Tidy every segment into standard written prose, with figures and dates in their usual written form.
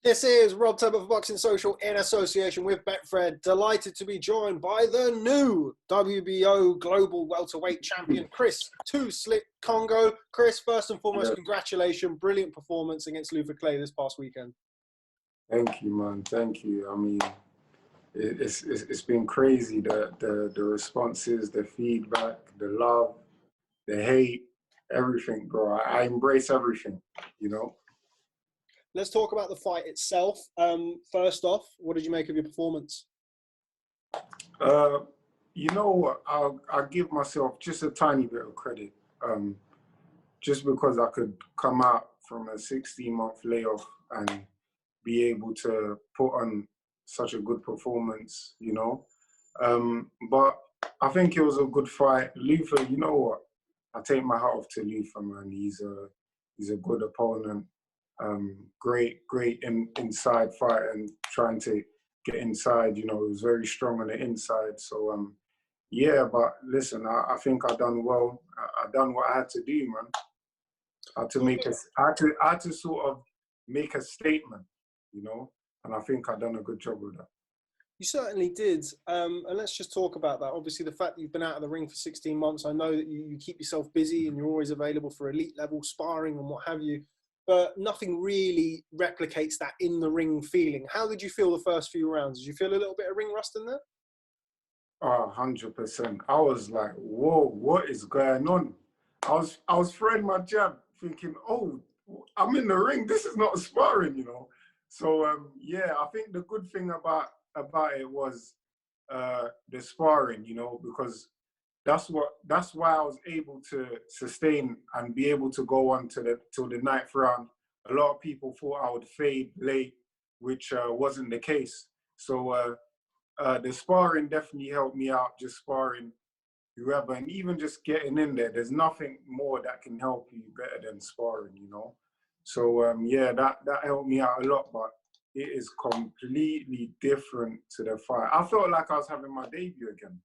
This is Rob Turbo for Boxing Social in association with Betfred. Delighted to be joined by the new WBO Global Welterweight Champion, Chris Too Slick Kongo. Chris, first and foremost, congratulations. Brilliant performance against Luther Clay this past weekend. Thank you, man. Thank you. I mean, it's been crazy. The responses, the feedback, the love, the hate, everything, bro. I embrace everything, you know. Let's talk about the fight itself. First off, what did you make of your performance? You know what? I'll give myself just a tiny bit of credit. Just because I could come out from a 16-month layoff and be able to put on such a good performance, you know. But I think it was a good fight. Luther, you know what? I take my hat off to Luther, man. He's a good opponent. Great inside fight and trying to get inside. You know, he was very strong on the inside. So yeah, but listen, I think I done well. I done what I had to do, man. I had to sort of make a statement, you know, and I think I done a good job with that. You certainly did. And let's just talk about that. Obviously, the fact that you've been out of the ring for 16 months, I know that you keep yourself busy and you're always available for elite level sparring and what have you, but nothing really replicates that in the ring feeling. How did you feel the first few rounds? Did you feel a little bit of ring rust in there? Oh, 100%. I was like, whoa, what is going on? I was throwing my jab thinking, oh, I'm in the ring. This is not sparring, you know. So yeah, I think the good thing about it was the sparring, you know, because that's why I was able to sustain and be able to go on till the ninth round. A lot of people thought I would fade late, which wasn't the case. So the sparring definitely helped me out, just sparring whoever, and even just getting in there. There's nothing more that can help you better than sparring, you know. So yeah, that helped me out a lot, but it is completely different to the fight. I felt like I was having my debut again.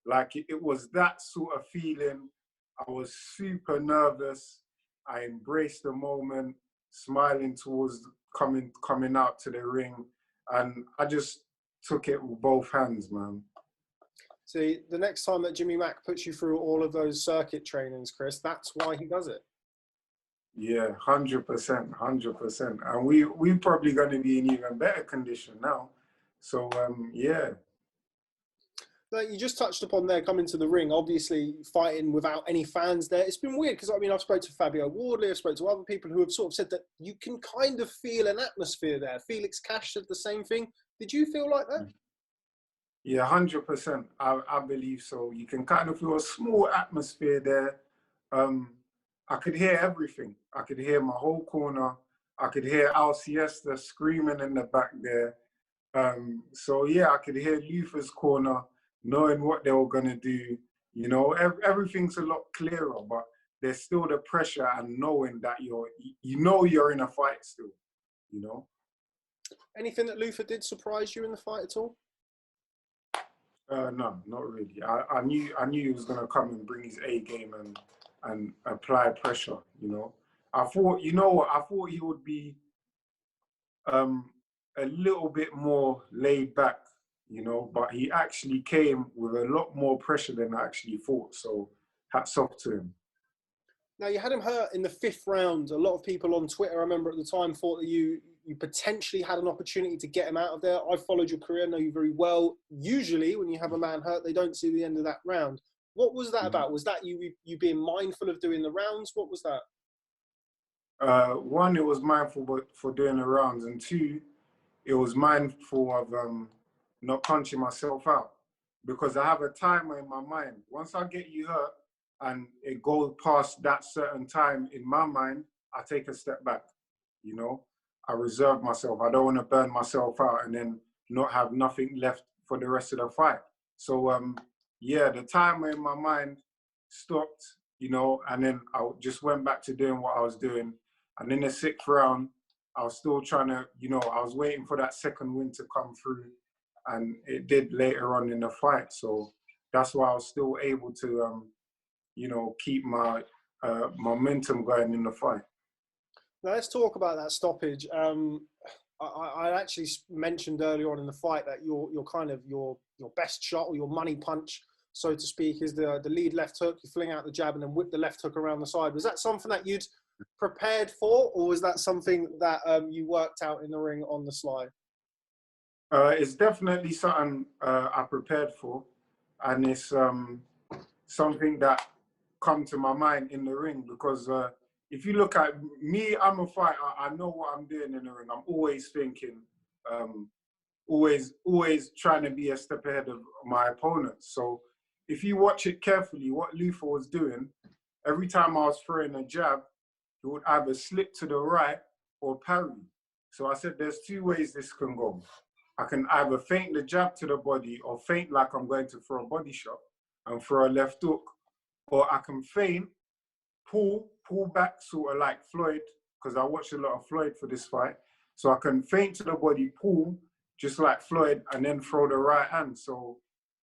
Like it was that sort of feeling. I was super nervous. I embraced the moment, smiling towards coming out to the ring, and I just took it with both hands, man. See, the next time that Jimmy Mack puts you through all of those circuit trainings, Chris, that's why he does it. Yeah, 100%, 100%. And we probably going to be in even better condition now. So, yeah. Like you just touched upon there, coming to the ring, obviously fighting without any fans there. It's been weird because, I mean, I've spoken to Fabio Wardley, I've spoken to other people who have sort of said that you can kind of feel an atmosphere there. Felix Cash said the same thing. Did you feel like that? Yeah, 100%. I believe so. You can kind of feel a small atmosphere there. I could hear everything. I could hear my whole corner. I could hear Al Siesta screaming in the back there. So yeah, I could hear Luther's corner, knowing what they were gonna do. You know, everything's a lot clearer, but there's still the pressure and knowing that you're in a fight still. You know. Anything that Luther did surprise you in the fight at all? No, not really. I knew he was gonna come and bring his A game and apply pressure. You know, I thought, you know what? I thought he would be a little bit more laid back, you know, but he actually came with a lot more pressure than I actually thought. So hats off to him. Now, you had him hurt in the 5th round. A lot of people on Twitter, I remember at the time, thought that you potentially had an opportunity to get him out of there. I've followed your career, know you very well. Usually, when you have a man hurt, they don't see the end of that round. What was that about? Was that you being mindful of doing the rounds? What was that? One, it was mindful for doing the rounds, and two, it was mindful of not punching myself out, because I have a timer in my mind. Once I get you hurt and it goes past that certain time in my mind, I take a step back, you know. I reserve myself. I don't want to burn myself out and then not have nothing left for the rest of the fight. So yeah, the timer in my mind stopped, you know, and then I just went back to doing what I was doing. And in the 6th round, I was still trying to, you know, I was waiting for that second win to come through, and it did later on in the fight. So that's why I was still able to, you know, keep my momentum going in the fight. Now let's talk about that stoppage. I actually mentioned earlier on in the fight that your kind of your best shot or your money punch, so to speak, is the lead left hook. You fling out the jab and then whip the left hook around the side. Was that something that you'd prepared for, or was that something that you worked out in the ring on the sly? It's definitely something I prepared for, and it's something that come to my mind in the ring because if you look at me, I'm a fighter. I know what I'm doing in the ring. I'm always thinking, always trying to be a step ahead of my opponents. So if you watch it carefully, what Luther was doing, every time I was throwing a jab, he would either slip to the right or parry. So I said, there's two ways this can go. I can either feint the jab to the body or feint like I'm going to throw a body shot and throw a left hook, or I can feint, pull back, sort of like Floyd, because I watched a lot of Floyd for this fight. So I can feint to the body, pull, just like Floyd, and then throw the right hand. So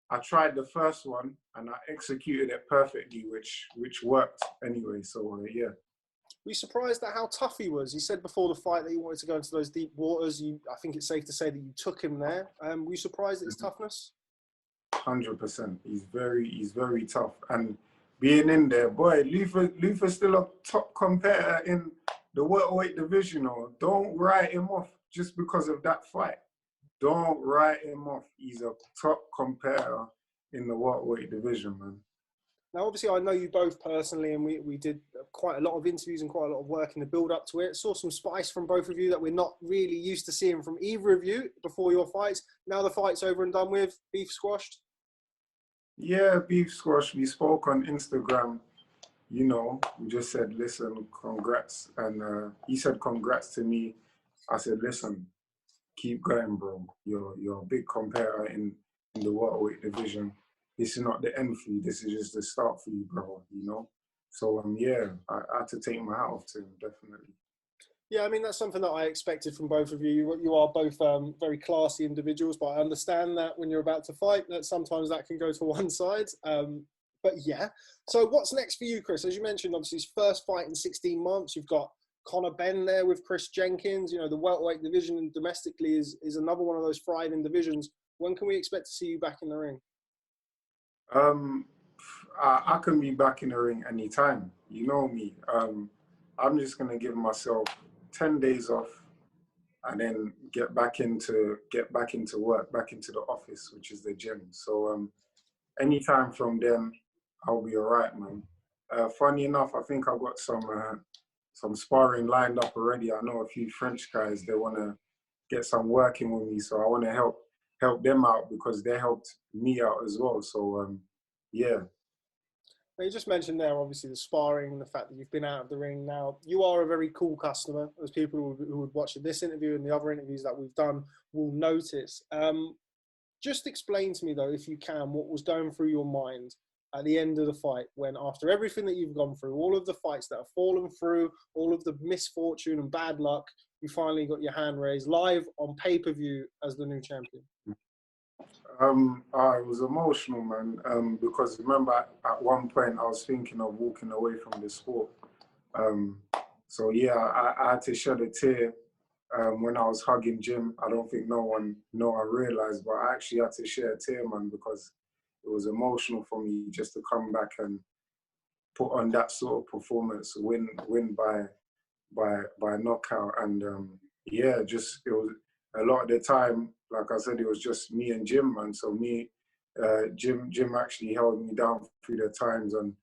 I tried the first one and I executed it perfectly, which worked anyway. So yeah. Were you surprised at how tough he was? He said before the fight that he wanted to go into those deep waters. I think it's safe to say that you took him there. Were you surprised at his toughness? 100%. He's very tough. And being in there, boy, Luther's still a top competitor in the welterweight division. Or don't write him off just because of that fight. Don't write him off. He's a top competitor in the welterweight division, man. Now, obviously, I know you both personally, and we did quite a lot of interviews and quite a lot of work in the build-up to it. Saw some spice from both of you that we're not really used to seeing from either of you before your fights. Now the fight's over and done with, beef squashed? Yeah, beef squash. We spoke on Instagram. You know, we just said, listen, congrats. And he said congrats to me. I said, listen, keep going, bro. You're a big competitor in the welterweight division. This is not the end for you. This is just the start for you, bro. You know. So yeah, I had to take my hat off to him, definitely. Yeah, I mean, that's something that I expected from both of you. You are both very classy individuals, but I understand that when you're about to fight, that sometimes that can go to one side. But yeah. So what's next for you, Chris? As you mentioned, obviously, his first fight in 16 months. You've got Conor Benn there with Chris Jenkins. You know, the welterweight division domestically is another one of those thriving divisions. When can we expect to see you back in the ring? I can be back in the ring anytime. You know me. I'm just gonna give myself 10 days off and then get back into work, back into the office, which is the gym. So anytime from then, I'll be all right, man. Funny enough, I think I've got some sparring lined up already. I know a few French guys, they wanna get some working with me, so I wanna help them out because they helped me out as well. So yeah. Now, you just mentioned there, obviously, the sparring and the fact that you've been out of the ring. Now, you are a very cool customer, as people who would watch this interview and the other interviews that we've done will notice. Just explain to me, though, if you can, what was going through your mind at the end of the fight when, after everything that you've gone through, all of the fights that have fallen through, all of the misfortune and bad luck, you finally got your hand raised live on pay-per-view as the new champion. It was emotional, man, because remember at one point I was thinking of walking away from the sport. So yeah, I had to shed a tear when I was hugging Jim. I don't think no one realized, but I actually had to shed a tear, man, because it was emotional for me just to come back and put on that sort of performance, win by knockout. And yeah, just it was a lot of the time, like I said, it was just me and Jim, man. So Jim actually held me down through the times and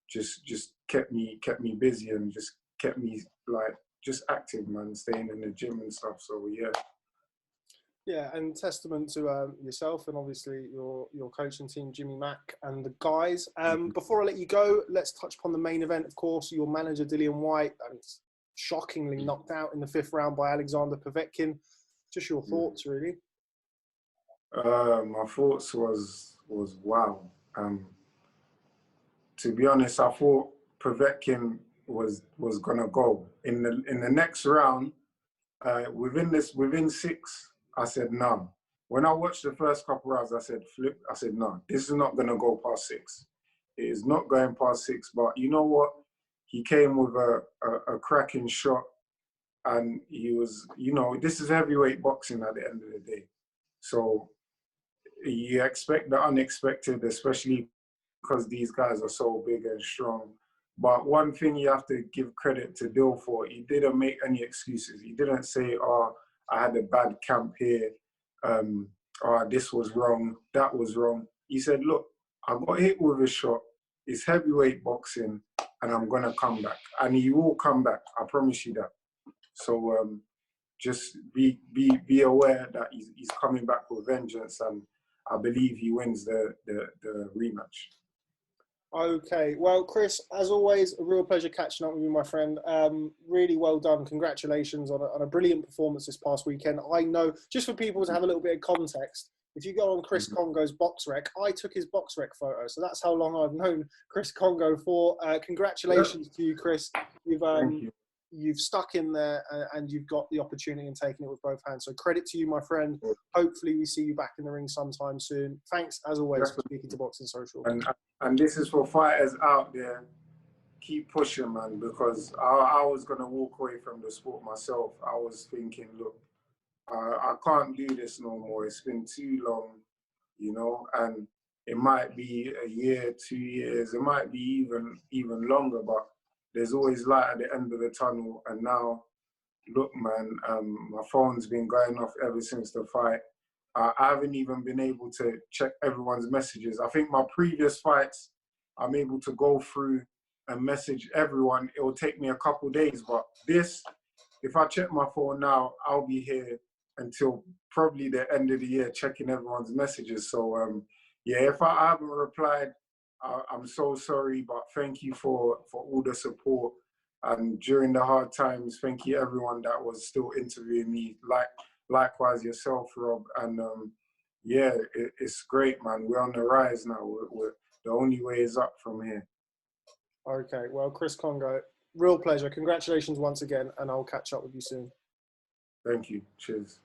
just kept me busy and just kept me like just active, man, staying in the gym and stuff. So yeah. Yeah, and testament to yourself and obviously your coaching team, Jimmy Mack and the guys. Before I let you go, let's touch upon the main event, of course. Your manager, Dillian Whyte, shockingly knocked out in the 5th round by Alexander Povetkin. Just your thoughts, really. My thoughts was wow. To be honest, I thought Povetkin was gonna go in the next round. Within 6, I said no. When I watched the first couple rounds, I said flip. I said no. This is not gonna go past 6. It is not going past 6. But you know what? He came with a cracking shot. and he was, you know, this is heavyweight boxing at the end of the day. So you expect the unexpected, especially because these guys are so big and strong. But one thing you have to give credit to Dill for, he didn't make any excuses. He didn't say, oh, I had a bad camp here, oh, this was wrong, that was wrong. He said, look, I got hit with a shot, it's heavyweight boxing, and I'm gonna come back. And he will come back, I promise you that. So just be aware that he's coming back with vengeance, and I believe he wins the rematch. Okay, well, Chris, as always, a real pleasure catching up with you, my friend. Really well done. Congratulations on a brilliant performance this past weekend. I know, just for people to have a little bit of context, if you go on Chris Kongo's box rec, I took his box rec photo. So that's how long I've known Chris Kongo for. Congratulations to you, Chris. Thank you. You've stuck in there and you've got the opportunity and taken it with both hands. So credit to you, my friend. Hopefully we see you back in the ring sometime soon. Thanks, as always, for speaking to Boxing Social. And this is for fighters out there. Keep pushing, man, because I was going to walk away from the sport myself. I was thinking, look, I can't do this no more. It's been too long, you know, and it might be a year, 2 years. It might be even longer, but there's always light at the end of the tunnel. And now, look, man, my phone's been going off ever since the fight. I haven't even been able to check everyone's messages. I think my previous fights, I'm able to go through and message everyone. It will take me a couple of days, but this, if I check my phone now, I'll be here until probably the end of the year checking everyone's messages. So, yeah, if I haven't replied, I'm so sorry, but thank you for all the support. And during the hard times, thank you everyone that was still interviewing me, likewise yourself, Rob. And yeah, it's great, man. We're on the rise now. We're the only way is up from here. Okay, well, Chris Kongo, real pleasure. Congratulations once again, and I'll catch up with you soon. Thank you. Cheers.